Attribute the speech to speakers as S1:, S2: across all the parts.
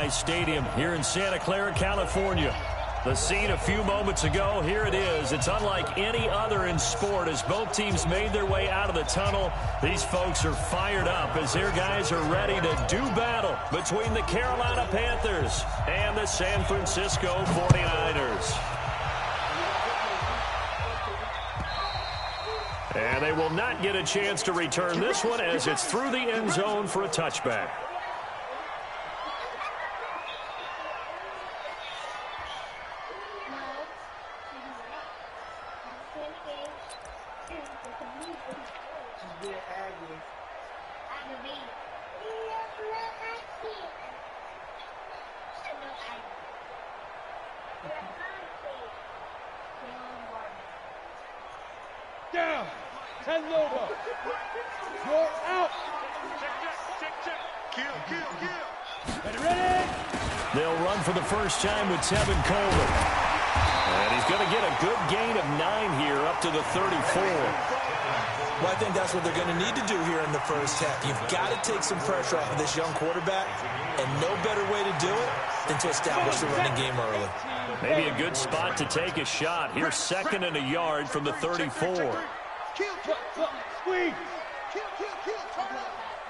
S1: SoFi Stadium here in Santa Clara, California. The scene a few moments ago, here it is. It's unlike any other in sport as both teams made their way out of the tunnel. These folks are fired up as their guys are ready to do battle between the Carolina Panthers and the San Francisco 49ers. And they will not get a chance to return this one as it's through the end zone for a touchback.
S2: Down. 10 logo. You're out.
S3: Check. Kill.
S2: Ready?
S1: They'll run for the first time with Tevin Coleman. And he's going to get a good gain of 9 here up to the 34.
S4: Well, I think that's what they're going to need to do here in the first half. You've got to take some pressure off of this young quarterback, and no better way to do it than to establish the running game early.
S1: Maybe a good spot to take a shot. Here's 2nd and a yard from the 34.
S2: Squeeze.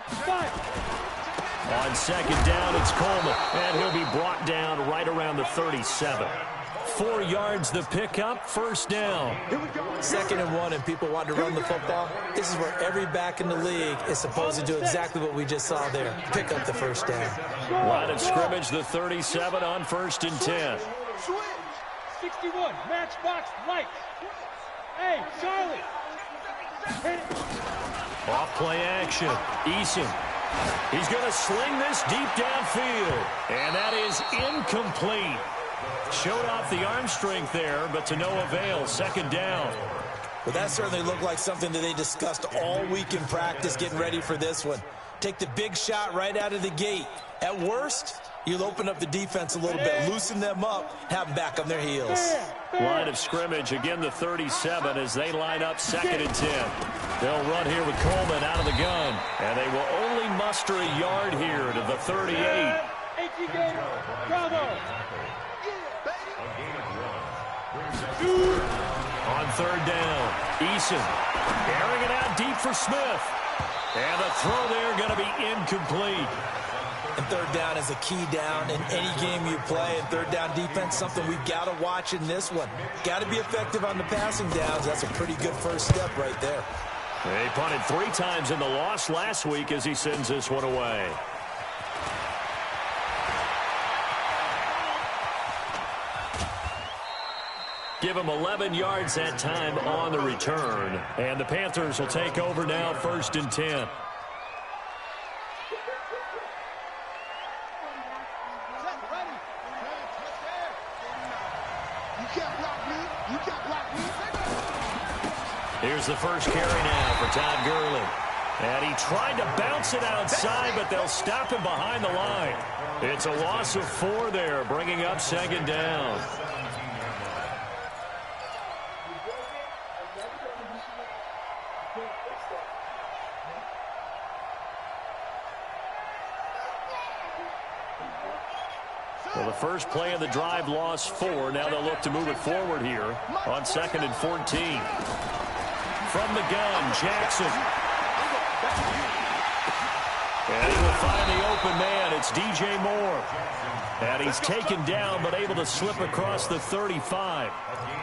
S2: Five.
S1: On 2nd down, it's Coleman, and he'll be brought down right around the 37. 4 yards the pickup, first down.
S4: 2nd and 1, and people want to run the football. This is where every back in the league is supposed to do exactly what we just saw there. Pick up the first down.
S1: Line of scrimmage, the 37 on 1st and 10.
S2: 61, matchbox, light. Hey, Charlie.
S1: Off play action. Eason. He's going to sling this deep downfield. And that is incomplete. Showed off the arm strength there, but to no avail. 2nd down.
S4: Well, that certainly looked like something that they discussed all week in practice getting ready for this one. Take the big shot right out of the gate. At worst, you'll open up the defense a little bit, loosen them up, have them back on their heels.
S1: Line of scrimmage, again the 37 as they line up 2nd and 10. They'll run here with Coleman out of the gun. And they will only muster a yard here to the 38.
S2: Bravo.
S1: On 3rd down, Eason airing it out deep for Smith. And the throw there going to be incomplete.
S4: And 3rd down is a key down in any game you play. And 3rd down defense, something we've got to watch in this one. Got to be effective on the passing downs. That's a pretty good first step right there.
S1: They punted 3 times in the loss last week as he sends this one away. Give him 11 yards that time on the return. And the Panthers will take over now, 1st and 10. Here's the first carry now for Todd Gurley. And he tried to bounce it outside, but they'll stop him behind the line. It's a loss of 4 there, bringing up 2nd down. Well, the first play of the drive lost 4. Now they'll look to move it forward here on 2nd and 14. From the gun, Jackson. And he will find the open man. It's DJ Moore. And he's taken down but able to slip across the 35.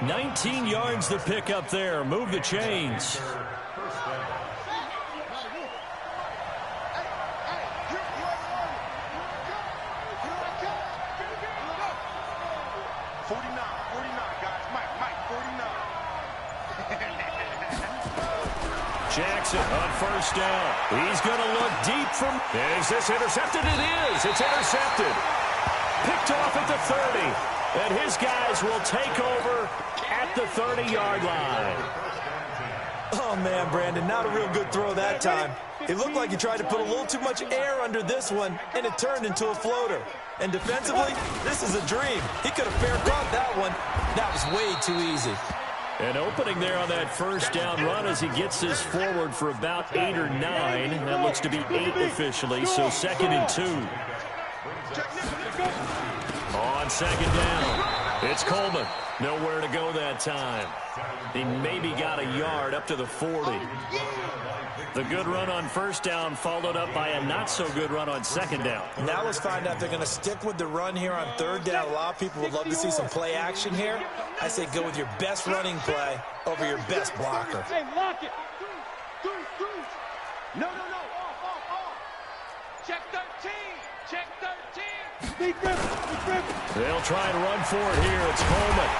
S1: 19 yards to pick up there. Move the chains. Jackson on 1st down. He's going to look deep from... Is this intercepted? It is. It's intercepted. Picked off at the 30. And his guys will take over at the 30-yard line.
S4: Oh, man, Brandon, not a real good throw that time. It looked like he tried to put a little too much air under this one, and it turned into a floater. And defensively, this is a dream. He could have fair caught that one. That was way too easy.
S1: An opening there on that first down run as he gets this forward for about 8 or 9. That looks to be 8 officially, so 2nd and 2. on second down. It's Coleman. Nowhere to go that time. He maybe got a yard up to the 40. The good run on first down followed up by a not-so-good run on second down.
S4: Now let's find out if they're going to stick with the run here on third down. A lot of people would love to see some play action here. I say go with your best running play over your best blocker.
S2: Hey, lock it.
S3: No. Check 13. Check 13.
S2: Speed grip.
S1: They'll try and run for it here. It's Coleman.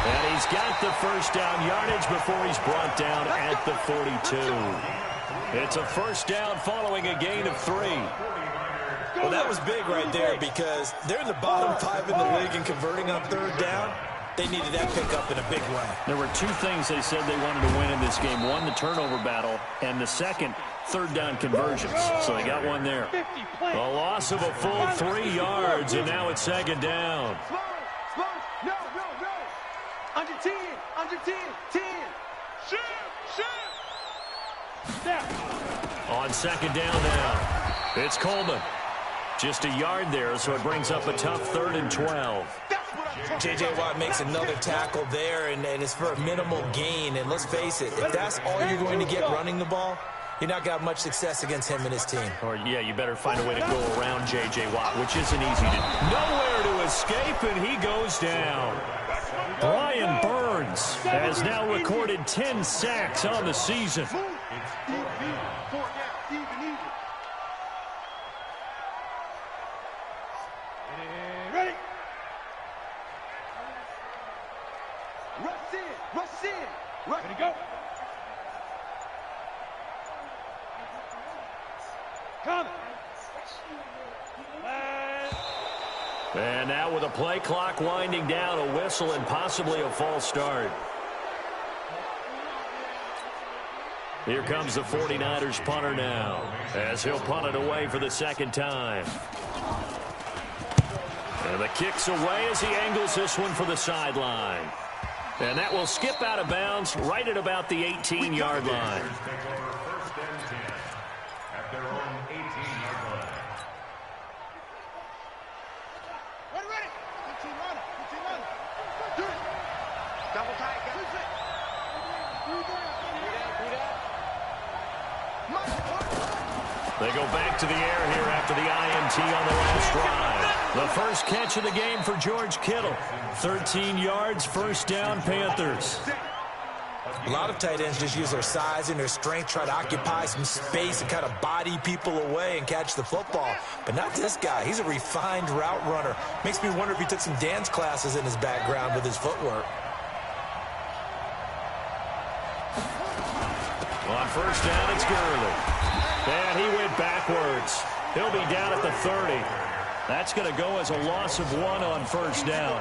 S1: And he's got the first down yardage before he's brought down at the 42. It's a first down following a gain of 3.
S4: Well, that was big right there because they're in the bottom 5 in the league and converting on third down. They needed that pickup in a big way.
S1: There were 2 things they said they wanted to win in this game. One, the turnover battle, and the second, third down conversions. So they got one there. A loss of a full 3 yards, and now it's second down.
S3: Slow. No. Under 10. 10. Shoot.
S2: Snap.
S1: On second down now, it's Coleman. Just a yard there, so it brings up a tough 3rd and 12.
S4: J.J. Watt makes another tackle there, and it's for a minimal gain. And let's face it, if that's all you're going to get running the ball, you're not going to have much success against him and his team.
S1: Or, yeah, you better find a way to go around J.J. Watt, which isn't easy to do. Nowhere to escape, and he goes down. Brian Burns has now recorded 10 sacks on the season.
S2: Ready.
S3: Rush in.
S2: Ready, go. Come.
S1: And now with a play clock winding down, a whistle and possibly a false start. Here comes the 49ers punter now, as he'll punt it away for the second time. And the kick's away as he angles this one for the sideline. And that will skip out of bounds right at about the 18-yard line. They go back to the air here after the INT on the last drive. The first catch of the game for George Kittle. 13 yards, first down, Panthers.
S4: A lot of tight ends just use their size and their strength, try to occupy some space and kind of body people away and catch the football. But not this guy. He's a refined route runner. Makes me wonder if he took some dance classes in his background with his footwork.
S1: On first down, it's Gurley. And he went backwards. He'll be down at the 30. That's going to go as a loss of 1 on first down.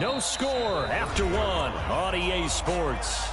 S1: No score after 1 on EA Sports.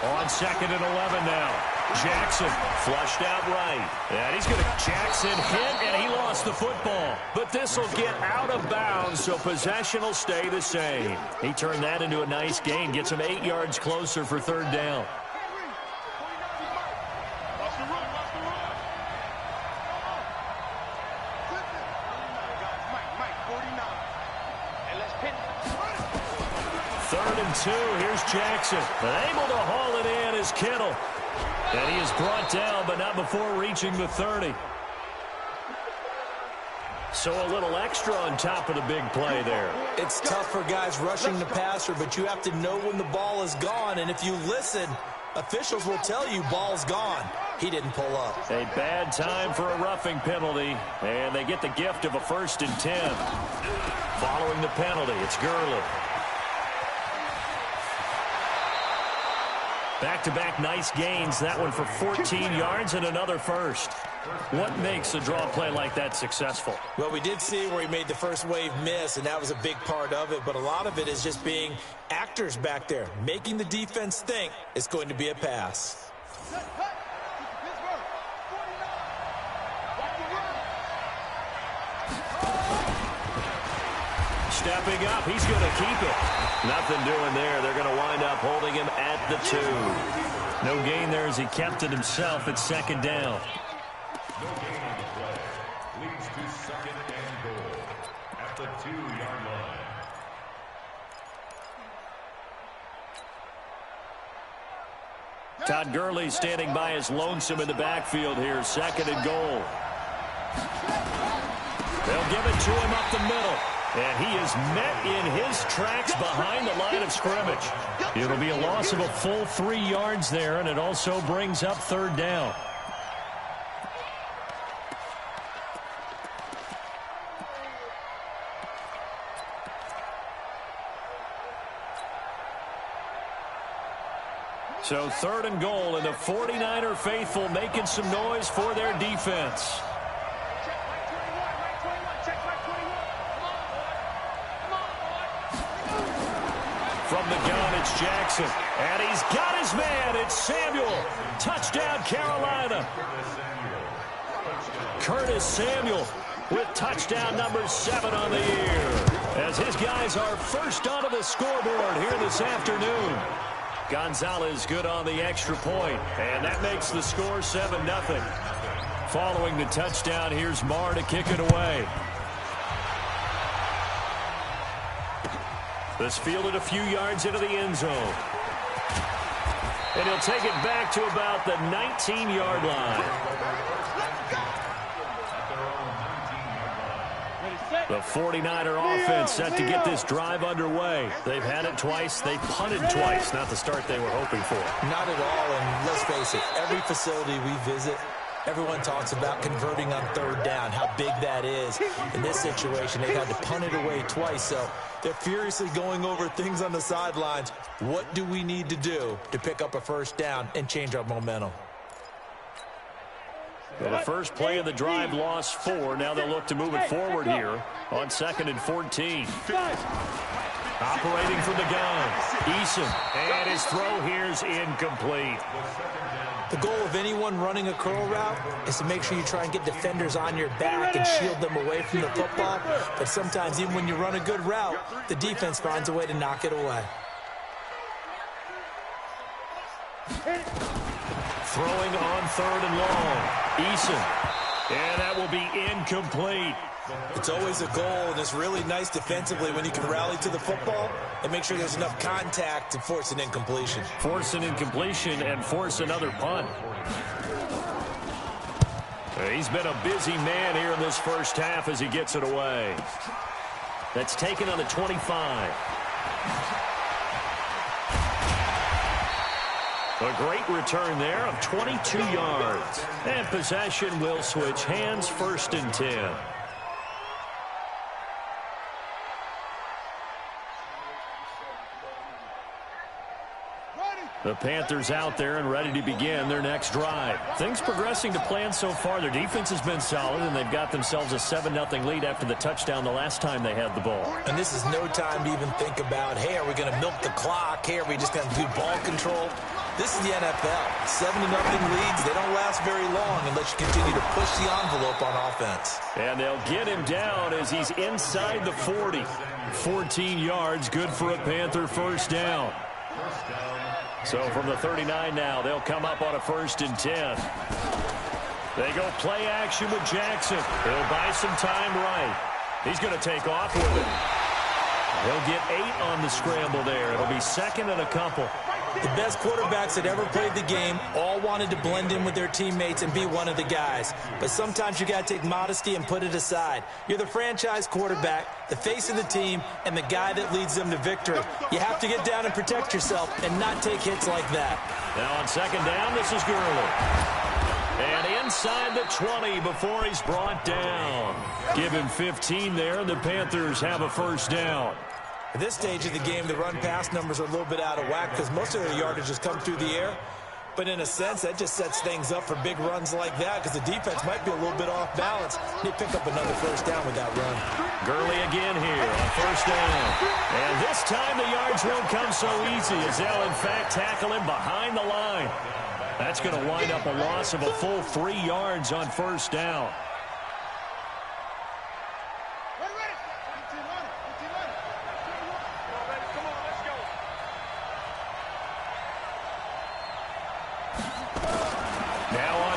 S1: On second and 11 now. Jackson flushed out right. And he's going to Jackson hit, and he lost the football. But this will get out of bounds, so possession will stay the same. He turned that into a nice gain. Gets him 8 yards closer for third down. Third and 2. Here's Jackson. Able to haul it in is Kittle. And he is brought down, but not before reaching the 30. So a little extra on top of the big play there.
S4: It's tough for guys rushing the passer, but you have to know when the ball is gone. And if you listen, officials will tell you ball's gone. He didn't pull up.
S1: A bad time for a roughing penalty. And they get the gift of a 1st and 10. Following the penalty, it's Gurley. Back-to-back nice gains. That one for 14 yards and another first. What makes a draw play like that successful?
S4: Well, we did see where he made the first wave miss, and that was a big part of it. But a lot of it is just being actors back there, making the defense think it's going to be a pass.
S1: Stepping up, he's going to keep it. Nothing doing there. They're going to wind up holding him at the 2. No gain there as he kept it himself at second down.
S5: No gain on the play. Leads to second and goal at the 2-yard line.
S1: Todd Gurley standing by as lonesome in the backfield here. Second and goal. They'll give it to him up the middle. And he is met in his tracks behind the line of scrimmage. It'll be a loss of a full 3 yards there, and it also brings up third down. So third and goal, and the 49er faithful making some noise for their defense. From the gun, it's Jackson. And he's got his man. It's Samuel. Touchdown, Carolina. Curtis Samuel with touchdown number 7 on the year. As his guys are first onto the scoreboard here this afternoon. Gonzalez good on the extra point, and that makes the score 7-0. Following the touchdown, here's Marr to kick it away. This fielded a few yards into the end zone. And he'll take it back to about the 19-yard line. The 49er offense set to get this drive underway. They've had it twice. They've punted twice. Not the start they were hoping for.
S4: Not at all, and let's face it, every facility we visit, everyone talks about converting on third down, how big that is. In this situation, they've had to punt it away twice, so they're furiously going over things on the sidelines. What do we need to do to pick up a first down and change our momentum?
S1: Well, the first play of the drive lost 4. Now they'll look to move it forward here on 2nd and 14. Operating from the gun, Eason, and his throw here's incomplete.
S4: The goal of anyone running a curl route is to make sure you try and get defenders on your back and shield them away from the football. But sometimes even when you run a good route, the defense finds a way to knock it away.
S1: Throwing on 3rd and long. Eason. And that will be incomplete.
S4: It's always a goal, and it's really nice defensively when you can rally to the football and make sure there's enough contact to force an incompletion.
S1: Force an incompletion and force another punt. He's been a busy man here in this first half as he gets it away. That's taken on the 25. A great return there of 22 yards. And possession will switch hands, 1st and 10. The Panthers out there and ready to begin their next drive. Things progressing to plan so far. Their defense has been solid, and they've got themselves a 7-0 lead after the touchdown the last time they had the ball.
S4: And this is no time to even think about, hey, are we going to milk the clock? Hey, are we just going to do ball control? This is the NFL. 7-0 leads. They don't last very long unless you continue to push the envelope on offense.
S1: And they'll get him down as he's inside the 40. 14 yards, good for a Panther first down. So from the 39 now, they'll come up on a 1st and 10. They go play action with Jackson. He'll buy some time right. He's going to take off with it. He'll get 8 on the scramble there. It'll be 2nd and a couple.
S4: The best quarterbacks that ever played the game all wanted to blend in with their teammates and be one of the guys. But sometimes you got to take modesty and put it aside. You're the franchise quarterback, the face of the team, and the guy that leads them to victory. You have to get down and protect yourself and not take hits like that.
S1: Now on 2nd down, this is Gurley. And inside the 20 before he's brought down. Give him 15 there, and the Panthers have a first down.
S4: At this stage of the game, the run-pass numbers are a little bit out of whack because most of their yardage has come through the air. But in a sense, that just sets things up for big runs like that because the defense might be a little bit off balance. They pick up another first down with that run.
S1: Gurley again here on first down. And this time the yards won't come so easy as they'll, in fact, tackle him behind the line. That's going to wind up a loss of a full 3 yards on first down.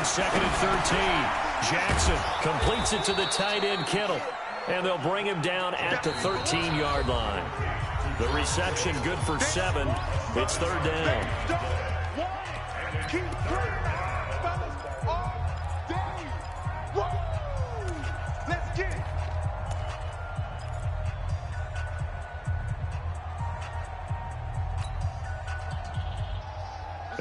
S1: Second and 13. Jackson completes it to the tight end, Kittle. And they'll bring him down at the 13-yard line. The reception good for 7. It's third down.
S3: Let's get it.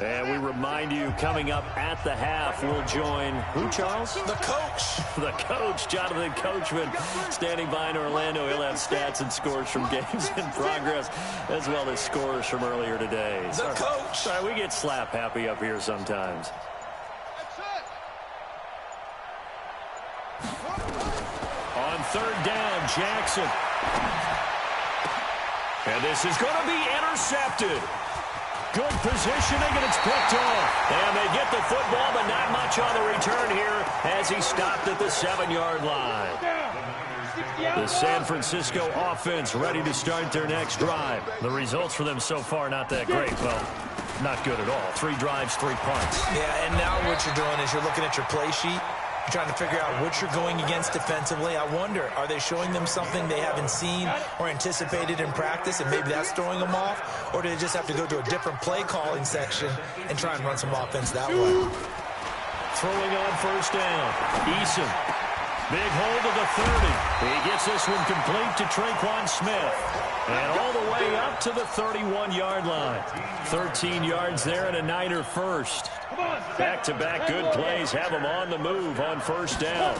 S1: And we remind you, coming up at the half, we'll join who, Charles?
S4: The coach.
S1: The coach, Jonathan Coachman, standing by in Orlando. He'll have stats and scores from games in progress, as well as scores from earlier today.
S4: The coach.
S1: Sorry, we get slap happy up here sometimes. On third down, Jackson. And this is going to be intercepted. Good positioning, and it's picked off. And they get the football, but not much on the return here as he stopped at the 7-yard line. The San Francisco offense ready to start their next drive. The results for them so far not that great. Well, not good at all. 3 drives, 3 punts.
S4: Yeah, and now what you're doing is you're looking at your play sheet. You're trying to figure out what you're going against defensively. I wonder, are they showing them something they haven't seen or anticipated in practice, and maybe that's throwing them off? Or do they just have to go to a different play calling section and try and run some offense that way?
S1: Throwing on first down. Eason. Big hold of the 30. He gets this one complete to Traquan Smith. And all the way up to the 31-yard line. 13 yards there and a Niner first. Back-to-back good plays have him on the move on first down.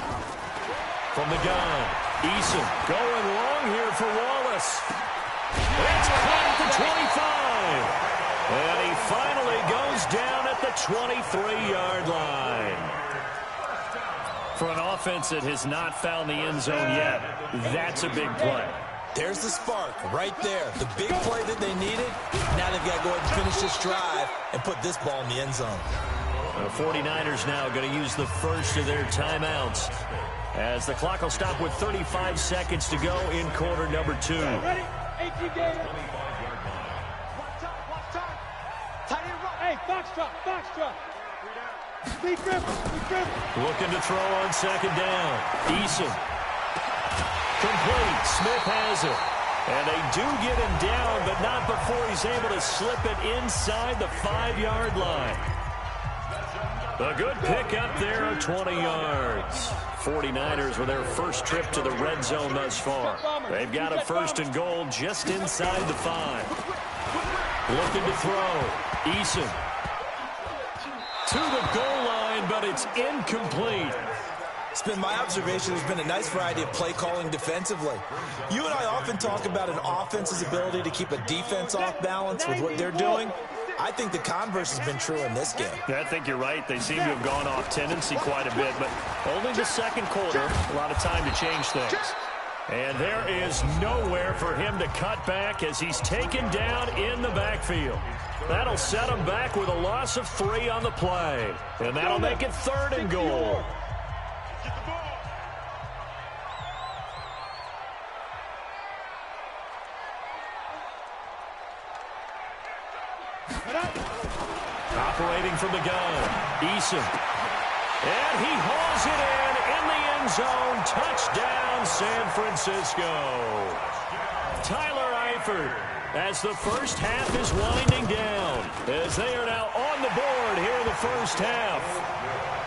S1: From the gun, Eason going long here for Wallace. It's caught at the 25. And he finally goes down at the 23-yard line. For an offense that has not found the end zone yet, that's a big play.
S4: There's the spark right there. The big play that they needed. Now they've got to go ahead and finish this drive and put this ball in the end zone.
S1: The 49ers now going to use the first of their timeouts as the clock will stop with 35 seconds to go in quarter number 2.
S2: Ready? 18 game. Hey, foxtrot. Speed dribble.
S1: Looking to throw on second down. Eason. Complete. Smith has it. And they do get him down, but not before he's able to slip it inside the 5-yard line. A good pick up there of 20 yards. 49ers with their first trip to the red zone thus far. They've got a first and goal just inside the 5. Looking to throw. Eason. To the goal line, but it's incomplete.
S4: It's been my observation there's been a nice variety of play calling defensively. You and I often talk about an offense's ability to keep a defense off balance with what they're doing. I think the converse has been true in this game.
S1: I think you're right. They seem to have gone off tendency quite a bit, but only the second quarter. A lot of time to change things. And there is nowhere for him to cut back as he's taken down in the backfield. That'll set him back with a loss of 3 on the play. And that'll make it third and goal. Operating from the gun, Eason. And he hauls it in the end zone. Touchdown, San Francisco. Tyler Eifert, as the first half is winding down, as they are now on the board here in the first half.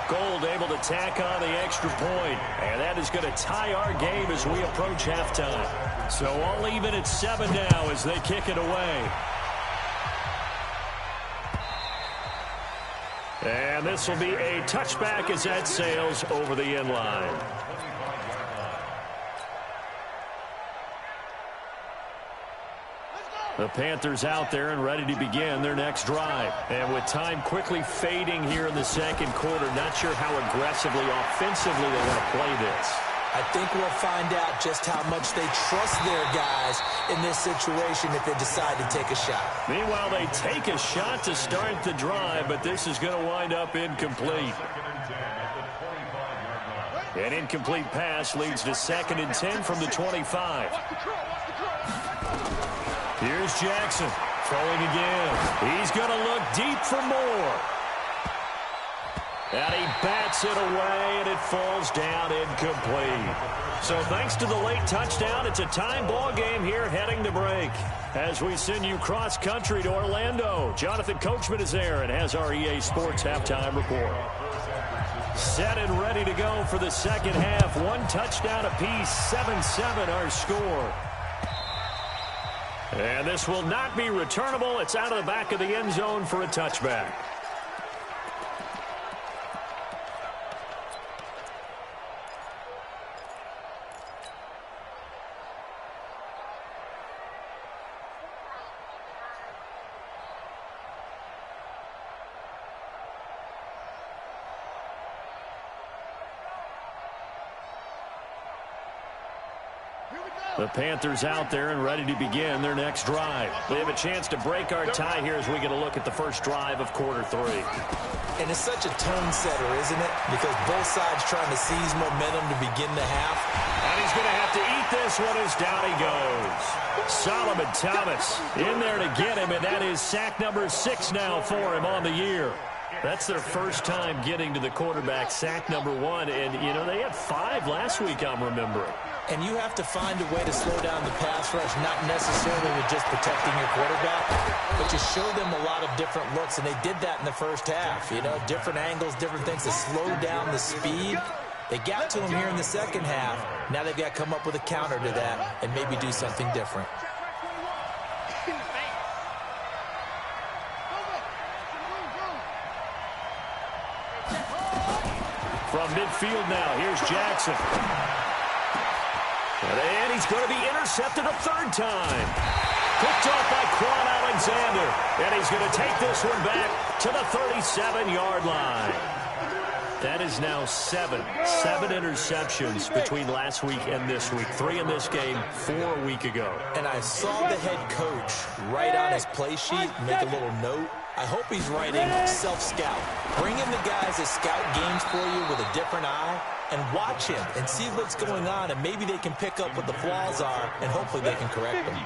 S1: Gold able to tack on the extra point, and that is going to tie our game as we approach halftime. So all even at 7 now as they kick it away. And this will be a touchback as that sails over the end line. The Panthers out there and ready to begin their next drive. And with time quickly fading here in the second quarter, not sure how aggressively, offensively they want to play this.
S4: I think we'll find out just how much they trust their guys in this situation if they decide to take a shot.
S1: Meanwhile, they take a shot to start the drive, but this is going to wind up incomplete. An incomplete pass leads to 2nd and 10 from the 25. Here's Jackson throwing again. He's going to look deep for more. And he bats it away, and it falls down incomplete. So thanks to the late touchdown, it's a tie ball game here heading to break. As we send you cross-country to Orlando, Jonathan Coachman is there and has our EA Sports halftime report. Set and ready to go for the second half. 1 touchdown apiece, 7-7 our score. And this will not be returnable. It's out of the back of the end zone for a touchback. The Panthers out there and ready to begin their next drive. They have a chance to break our tie here as we get a look at the first drive of quarter 3.
S4: And it's such a tone setter, isn't it? Because both sides trying to seize momentum to begin the half.
S1: And he's going to have to eat this one as down he goes. Solomon Thomas in there to get him, and that is sack number 6 now for him on the year. That's their first time getting to the quarterback, sack number 1. And, you know, they had 5 last week, I'm remembering.
S4: And you have to find a way to slow down the pass rush, not necessarily with just protecting your quarterback, but you show them a lot of different looks, and they did that in the first half. You know, different angles, different things to slow down the speed. They got to him here in the second half. Now they've got to come up with a counter to that and maybe do something different.
S1: From midfield now, here's Jackson. And he's going to be intercepted a 3rd time. Picked off by Quan Alexander. And he's going to take this one back to the 37-yard line. That is now 7 interceptions between last week and this week. 3 in this game, 4 a week ago.
S4: And I saw the head coach write on his play sheet, make a little note. I hope he's writing self-scout. Bring in the guys that scout games for you with a different eye and watch him and see what's going on, and maybe they can pick up what the flaws are, and hopefully they can correct them.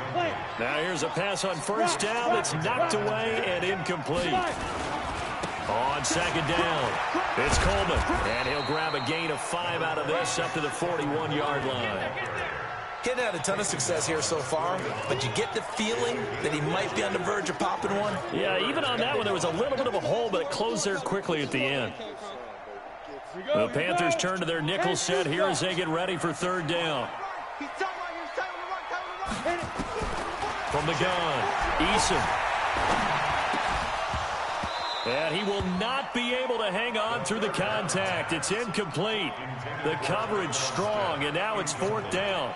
S1: Now here's a pass on first down that's knocked away and incomplete. On second down, it's Coleman, and he'll grab a gain of 5 out of this up to the 41-yard line.
S4: Getting had a ton of success here so far, but you get the feeling that he might be on the verge of popping one.
S1: Yeah, even on that one, there was a little bit of a hole, but it closed there quickly at the end. The Panthers turn to their nickel set here as they get ready for 3rd down. From the gun, Eason. And he will not be able to hang on through the contact. It's incomplete. The coverage strong, and now it's 4th down.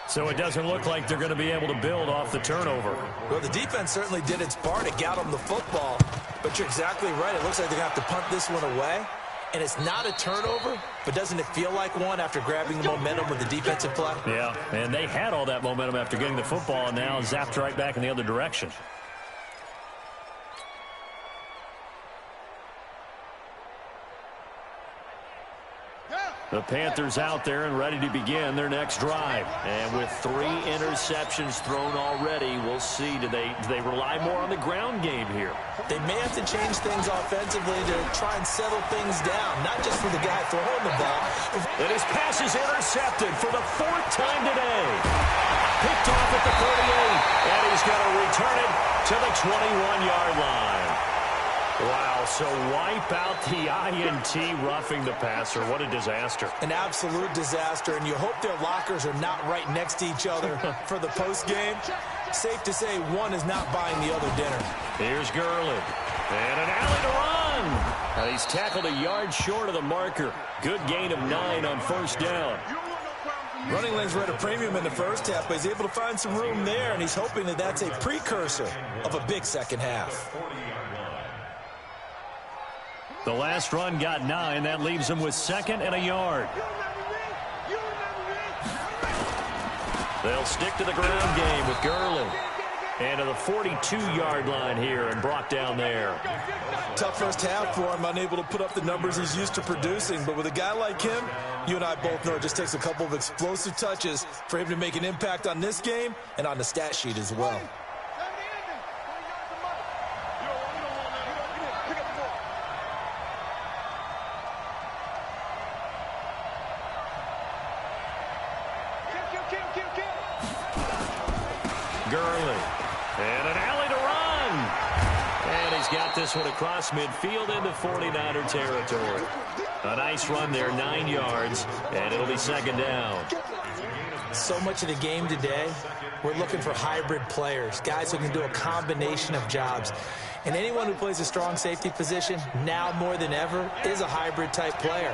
S1: So it doesn't look like they're going to be able to build off the turnover.
S4: Well, the defense certainly did its part to get them the football. But you're exactly right. It looks like they're going to have to punt this one away. And it's not a turnover, but doesn't it feel like one after grabbing the momentum with the defensive play?
S1: Yeah, and they had all that momentum after getting the football, and now zapped right back in the other direction. The Panthers out there and ready to begin their next drive. And with 3 interceptions thrown already, we'll see. Do they rely more on the ground game here?
S4: They may have to change things offensively to try and settle things down, not just for the guy throwing the ball.
S1: And his pass is intercepted for the 4th time today. Picked off at the 38, and he's going to return it to the 21-yard line. Wow, so wipe out the INT roughing the passer. What a disaster.
S4: An absolute disaster, and you hope their lockers are not right next to each other for the postgame. Safe to say one is not buying the other dinner.
S1: Here's Gurley. And an alley to run. And he's tackled a yard short of the marker. Good gain of 9 on first down.
S4: Running lanes were at a premium in the first half, but he's able to find some room there, and he's hoping that that's a precursor of a big second half.
S1: The last run got 9. That leaves him with 2nd and a yard. They'll stick to the ground game with Gurley. And to the 42-yard line here and brought down there.
S4: Tough first half for him, unable to put up the numbers he's used to producing. But with a guy like him, you and I both know it just takes a couple of explosive touches for him to make an impact on this game and on the stat sheet as well.
S1: Gurley. And an alley to run. And he's got this one across midfield into 49er territory. A nice run there, 9 yards, and it'll be 2nd down.
S6: So much of the game today, we're looking for hybrid players, guys who can do a combination of jobs. And anyone who plays a strong safety position, now more than ever, is a hybrid-type player.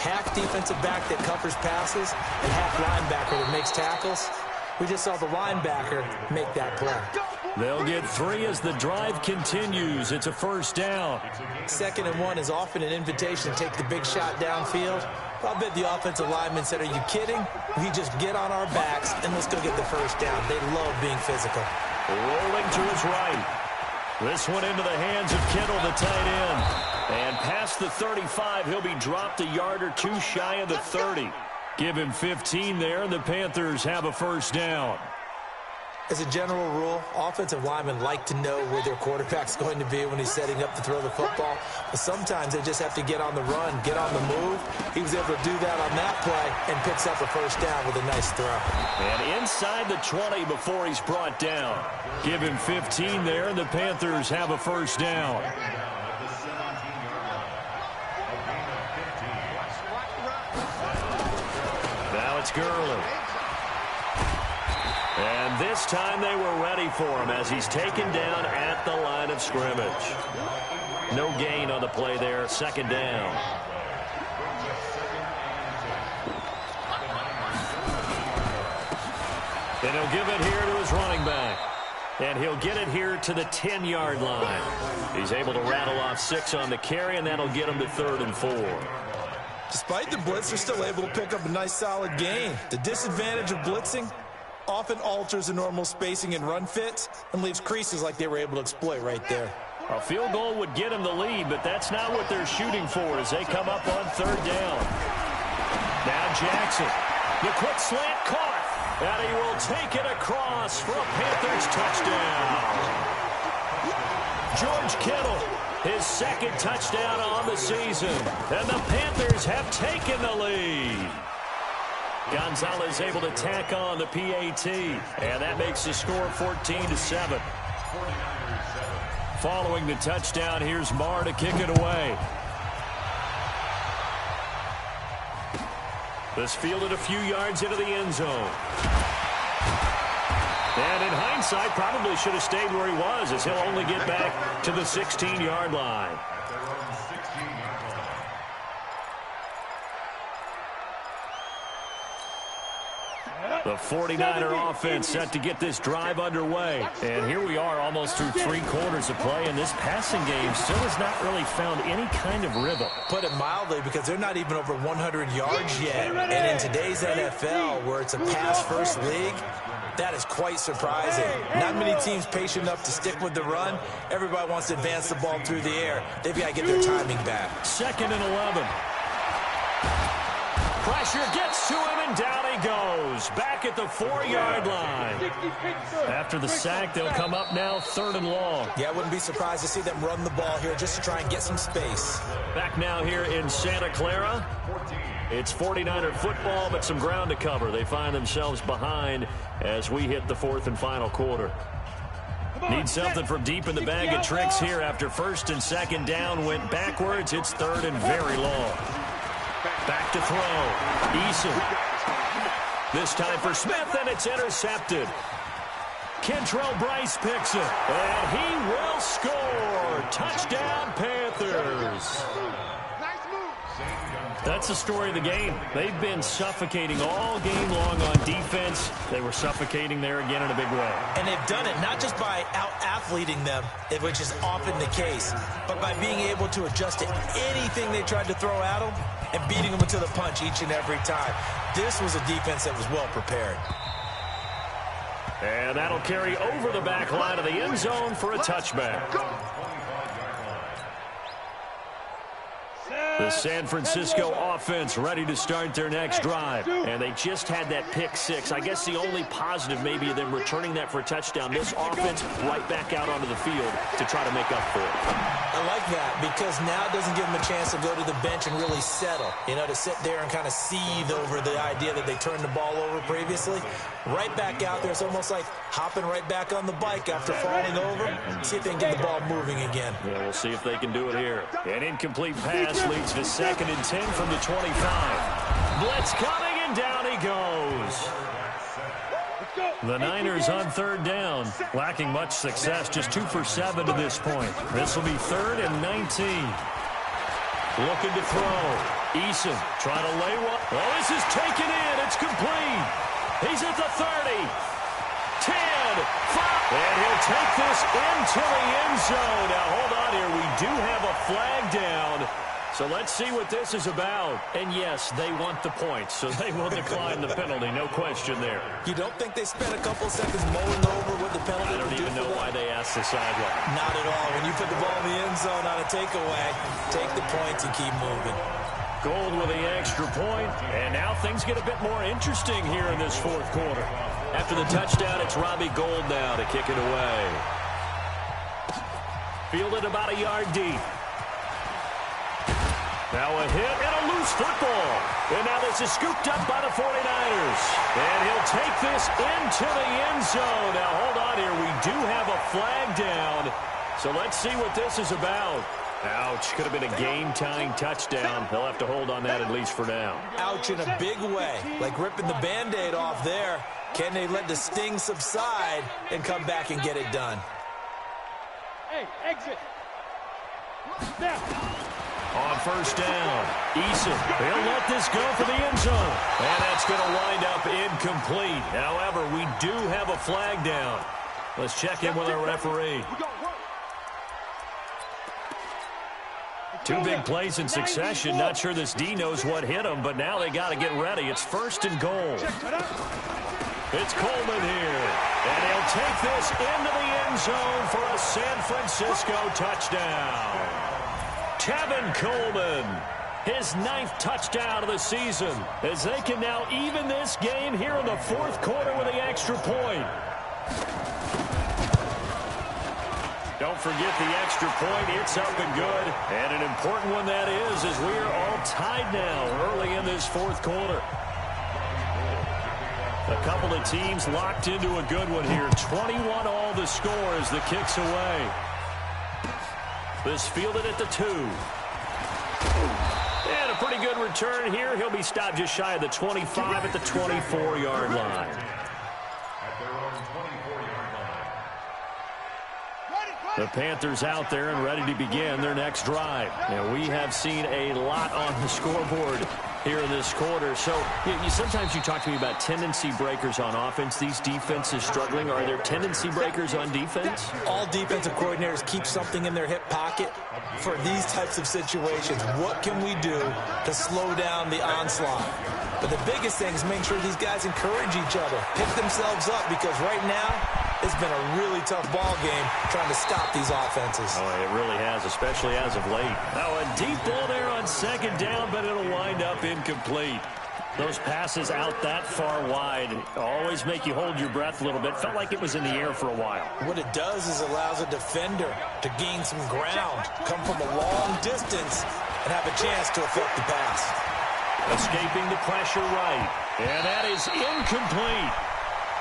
S6: Half defensive back that covers passes and half linebacker that makes tackles. We just saw the linebacker make that play.
S1: They'll get 3 as the drive continues. It's a 1st down.
S6: 2nd and 1 is often an invitation to take the big shot downfield. I bet the offensive lineman said, "Are you kidding? We just get on our backs and let's go get the 1st down." They love being physical.
S1: Rolling to his right. This one into the hands of Kittle, the tight end. And past the 35, he'll be dropped a yard or 2 shy of the 30. Give him 15 there, and the Panthers have a 1st down.
S6: As a general rule, offensive linemen like to know where their quarterback's going to be when he's setting up to throw the football. But sometimes they just have to get on the run, get on the move. He was able to do that on that play and picks up a 1st down with a nice throw.
S1: And inside the 20 before he's brought down. Give him 15 there, and the Panthers have a 1st down. Now it's Gurley. And this time they were ready for him as he's taken down at the line of scrimmage. No gain on the play there, 2nd down. And he'll give it here to his running back. And he'll get it here to the 10-yard line. He's able to rattle off 6 on the carry, and that'll get him to 3rd and 4.
S4: Despite the blitz, they're still able to pick up a nice solid gain. The disadvantage of blitzing often alters the normal spacing and run fits and leaves creases like they were able to exploit right there.
S1: A field goal would get them the lead, but that's not what they're shooting for as they come up on 3rd down. Now Jackson. The quick slant caught, and he will take it across for a Panthers touchdown. George Kittle, his 2nd touchdown on the season, and the Panthers have taken the lead. Gonzalez able to tack on the PAT, and that makes the score 14-7. Following the touchdown, here's Marr to kick it away. This fielded a few yards into the end zone. And in hindsight, probably should have stayed where he was as he'll only get back to the 16-yard line. The 49er offense set to get this drive underway. And here we are almost through 3 quarters of play, and this passing game still has not really found any kind of rhythm.
S6: Put it mildly, because they're not even over 100 yards yet. And in today's NFL, where it's a pass-first league, that is quite surprising. Not many teams patient enough to stick with the run. Everybody wants to advance the ball through the air. They've got to get their timing back.
S1: 2nd and 11. Pressure gets to him, and down he goes. Back at the 4-yard line. After the sack, they'll come up now 3rd and long.
S6: Yeah, I wouldn't be surprised to see them run the ball here just to try and get some space.
S1: Back now here in Santa Clara. It's 49er football, but some ground to cover. They find themselves behind as we hit the 4th and final quarter. Need something from deep in the bag of tricks here after 1st and 2nd down went backwards. It's 3rd and very long. Back to throw. Eason. This time for Smith, and it's intercepted. Kentrell Bryce picks it, and he will score. Touchdown, Panthers. That's the story of the game. They've been suffocating all game long on defense. They were suffocating there again in a big way.
S6: And they've done it not just by out-athleting them, which is often the case, but by being able to adjust to anything they tried to throw at them and beating them to the punch each and every time. This was a defense that was well prepared.
S1: And that'll carry over the back line of the end zone for a touchback. The San Francisco offense ready to start their next drive. And they just had that pick six. I guess the only positive maybe of them returning that for a touchdown. This offense right back out onto the field to try to make up for it.
S6: I like that because now it doesn't give them a chance to go to the bench and really settle. You know, to sit there and kind of seethe over the idea that they turned the ball over previously. Right back out there. It's almost like hopping right back on the bike after falling over. See if they can get the ball moving again.
S1: Yeah, we'll see if they can do it here. An incomplete pass leads to 2nd and 10 from the 25. Blitz coming, and down he goes. The Niners on 3rd down, lacking much success, just 2 for 7 to this point. This will be 3rd and 19. Looking to throw. Eason trying to lay one. Oh, this is taken in. It's complete. He's at the 30. 10, 5. And he'll take this into the end zone. Now, hold on here. We do have a flag down. So let's see what this is about. And yes, they want the points, so they will decline the penalty. No question there.
S6: You don't think they spent a couple seconds mulling over what the penalty
S1: I don't even know why they asked the sideline.
S6: Not at all. When you put the ball in the end zone on a takeaway, take the points and keep moving.
S1: Gold with the extra point, and now things get a bit more interesting here in this 4th quarter. After the touchdown, it's Robbie Gould now to kick it away. Fielded about a yard deep. Now a hit and a loose football. And now this is scooped up by the 49ers. And he'll take this into the end zone. Now hold on here. We do have a flag down. So let's see what this is about. Ouch. Could have been a game-tying touchdown. They'll have to hold on that at least for now.
S6: Ouch in a big way. Like ripping the Band-Aid off there. Can they let the sting subside and come back and get it done?
S2: Hey, exit. Snap.
S1: On 1st down, Eason, they'll let this go for the end zone. And that's going to wind up incomplete. However, we do have a flag down. Let's check in with our referee. 2 big plays in succession. Not sure this D knows what hit him, but now they got to get ready. It's 1st and goal. It's Coleman here. And he'll take this into the end zone for a San Francisco touchdown. Tevin Coleman, his 9th touchdown of the season, as they can now even this game here in the 4th quarter with the extra point. Don't forget the extra point. It's up and good. And an important one that is, as we are all tied now early in this 4th quarter. A couple of teams locked into a good one here. 21 all the score as the kick's away. This fielded at the 2. And a pretty good return here. He'll be stopped just shy of the 25 at the 24-yard line. The Panthers out there and ready to begin their next drive. Now, we have seen a lot on the scoreboard here in this quarter. So sometimes you talk to me about tendency breakers on offense. These defenses struggling. Are there tendency breakers on defense?
S6: All defensive coordinators keep something in their hip pocket for these types of situations. What can we do to slow down the onslaught? But the biggest thing is making sure these guys encourage each other, pick themselves up, because right now it's been a really tough ball game trying to stop these offenses.
S1: Oh, it really has, especially as of late. Now a deep ball there on 2nd down, but it'll wind up incomplete. Those passes out that far wide always make you hold your breath a little bit. Felt like it was in the air for a while.
S6: What it does is allows a defender to gain some ground, come from a long distance, and have a chance to affect the pass.
S1: Escaping the pressure right. And that is incomplete.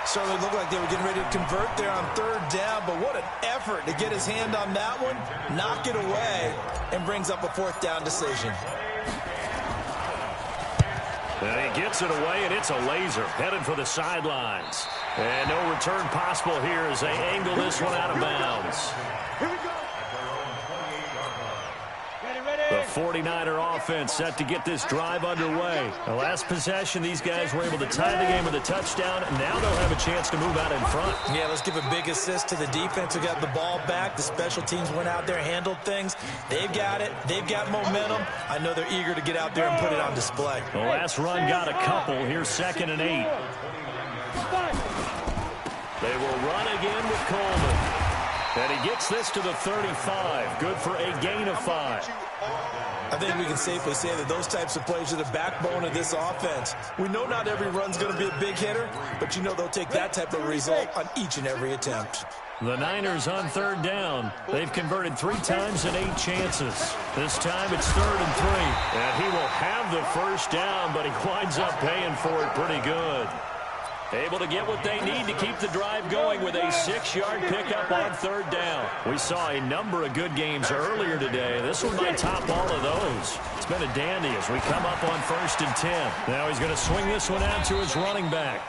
S6: Certainly looked like they were getting ready to convert there on 3rd down, but what an effort to get his hand on that one, knock it away, and brings up a 4th down decision.
S1: And he gets it away, and it's a laser headed for the sidelines. And no return possible here as they angle this one out of bounds.
S2: Ready, ready.
S1: The 49er offense set to get this drive underway. The last possession, these guys were able to tie the game with a touchdown, and now they'll have a chance to move out in front.
S6: Yeah, let's give a big assist to the defense who got the ball back. The special teams went out there, handled things. They've got it. They've got momentum. I know they're eager to get out there and put it on display.
S1: The last run got a couple. Here's 2nd and 8. They will run again with Coleman. And he gets this to the 35. Good for a gain of 5.
S6: I think we can safely say that those types of plays are the backbone of this offense. We know not every run's going to be a big hitter, but you know they'll take that type of result on each and every attempt.
S1: The Niners on 3rd down. They've converted 3 times in 8 chances. This time it's 3rd and 3. And he will have the first down, but he winds up paying for it pretty good. Able to get what they need to keep the drive going with a 6-yard pickup on 3rd down. We saw a number of good games earlier today. This one might top all of those. It's been a dandy as we come up on 1st and 10. Now he's going to swing this one out to his running back.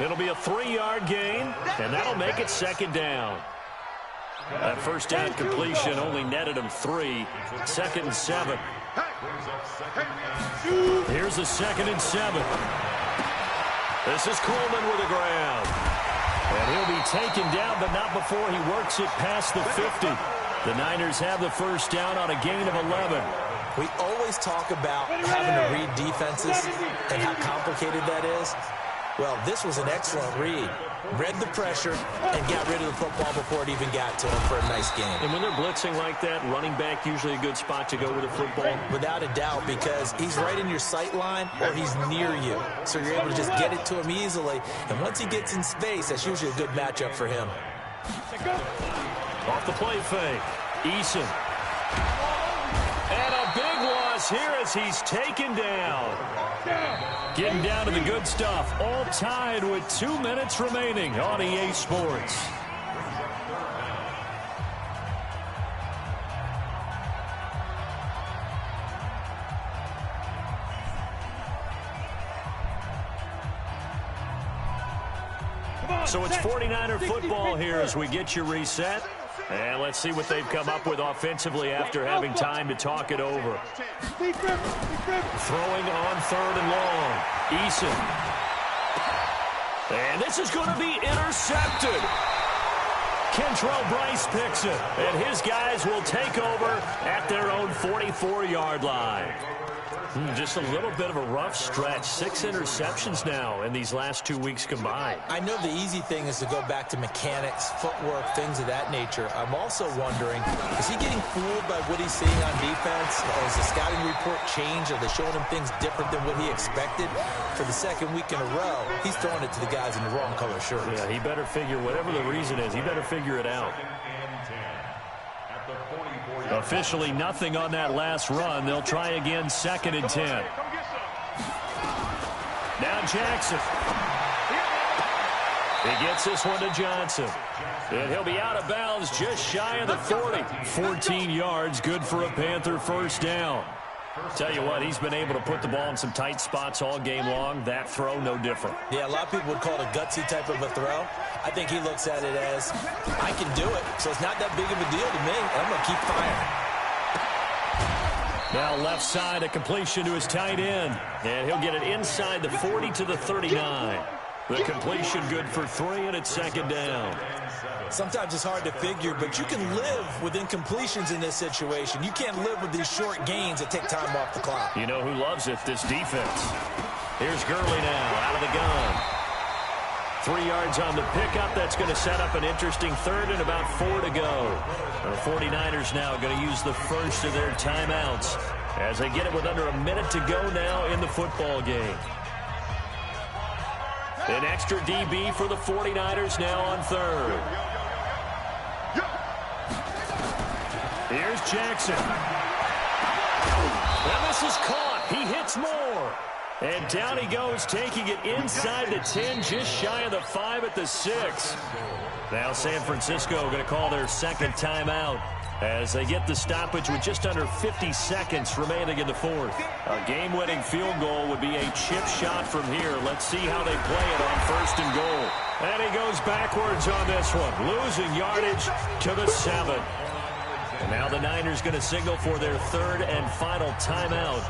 S1: It'll be a 3-yard gain, and that'll make it 2nd down. That first down completion only netted him 3. 2nd and 7. Here's a 2nd and 7. This is Coleman with the ground. And he'll be taken down, but not before he works it past the 50. The Niners have the first down on a gain of 11.
S6: We always talk about having to read defenses and how complicated that is. Well, this was an excellent read. Read the pressure and got rid of the football before it even got to him for a nice game.
S1: And when they're blitzing like that, running back usually a good spot to go with the football?
S6: Without a doubt, because he's right in your sight line or he's near you. So you're able to just get it to him easily. And once he gets in space, that's usually a good matchup for him.
S1: Off the play fake. Eason. And a big loss here as he's taken down. Getting down to the good stuff. All tied with 2 minutes remaining on EA Sports. So it's 49er football here as we get you reset. And let's see what they've come up with offensively after having time to talk it over. Throwing on 3rd and long. Eason. And this is going to be intercepted. Kentrell Brice picks it. And his guys will take over at their own 44-yard line. Just a little bit of a rough stretch. 6 interceptions now in these last 2 weeks combined.
S6: I know the easy thing is to go back to mechanics, footwork, things of that nature. I'm also wondering, is he getting fooled by what he's seeing on defense? Has the scouting report changed? Are they showing him things different than what he expected? For the 2nd week in a row, he's throwing it to the guys in the wrong color shirts.
S1: Yeah, he better figure, whatever the reason is, he better figure it out. Officially nothing on that last run. They'll try again 2nd and 10. Now Jackson. He gets this one to Johnson. And he'll be out of bounds just shy of the 40. 14 yards, good for a Panther first down. Tell you what, he's been able to put the ball in some tight spots all game long. That throw, no different.
S6: Yeah, a lot of people would call it a gutsy type of a throw. I think he looks at it as, I can do it, so it's not that big of a deal to me. I'm going to keep firing.
S1: Now left side, a completion to his tight end. And he'll get it inside the 40 to the 39. The completion good for 3, and it's 2nd down.
S6: Sometimes it's hard to figure, but you can live with incompletions in this situation. You can't live with these short gains that take time off the clock.
S1: You know who loves it? This defense. Here's Gurley now, out of the gun. 3 yards on the pickup. That's going to set up an interesting 3rd and about 4 to go. The 49ers now going to use the first of their timeouts as they get it with under a minute to go now in the football game. An extra DB for the 49ers now on 3rd. Here's Jackson. And this is caught. He hits more. And down he goes, taking it inside the 10, just shy of the 5 at the 6. Now San Francisco going to call their 2nd timeout as they get the stoppage with just under 50 seconds remaining in the 4th. A game-winning field goal would be a chip shot from here. Let's see how they play it on 1st and goal. And he goes backwards on this one, losing yardage to the 7. Now the Niners going to signal for their third and final timeout,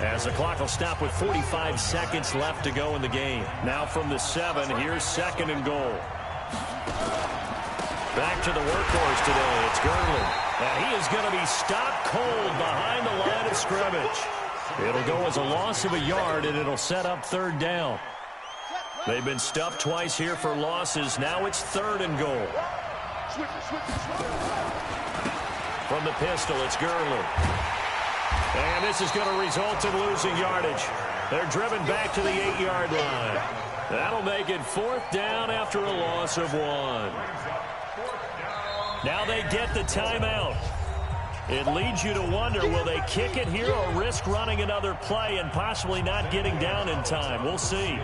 S1: as the clock will stop with 45 seconds left to go in the game. Now from the 7, here's 2nd and goal. Back to the workhorse today. It's Gurley. And he is going to be stopped cold behind the line of scrimmage. It'll go as a loss of a yard, and it'll set up 3rd down. They've been stuffed twice here for losses. Now it's 3rd and goal. From the pistol, it's Gurley. And this is going to result in losing yardage. They're driven back to the 8-yard line. That'll make it 4th down after a loss of 1. Now they get the timeout. It leads you to wonder, will they kick it here or risk running another play and possibly not getting down in time? We'll see.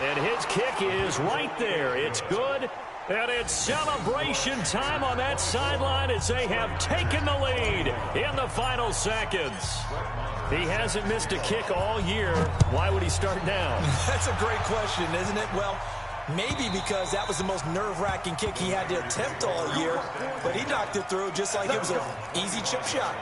S1: And his kick is right there. It's good. And it's celebration time on that sideline as they have taken the lead in the final seconds. He hasn't missed a kick all year. Why would he start now?
S6: That's a great question, isn't it? Well, maybe because that was the most nerve-wracking kick he had to attempt all year. But he knocked it through just like it was an easy chip shot.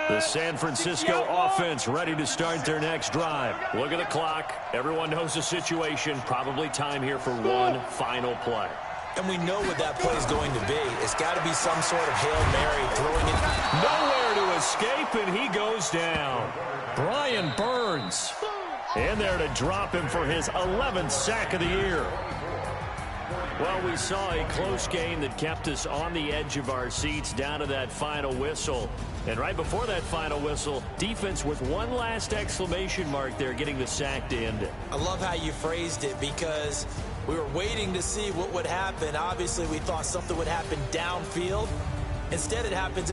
S1: The San Francisco offense ready to start their next drive. Look at the clock. Everyone knows the situation. Probably time here for one final play.
S6: And we know what that play is going to be. It's got to be some sort of Hail Mary, throwing it.
S1: Nowhere to escape, and he goes down. Brian Burns in there to drop him for his 11th sack of the year. Well, we saw a close game that kept us on the edge of our seats down to that final whistle. And right before that final whistle, defense with one last exclamation mark there, getting the sack to end it.
S6: I love how you phrased it, because we were waiting to see what would happen. Obviously, we thought something would happen downfield. Instead, it happens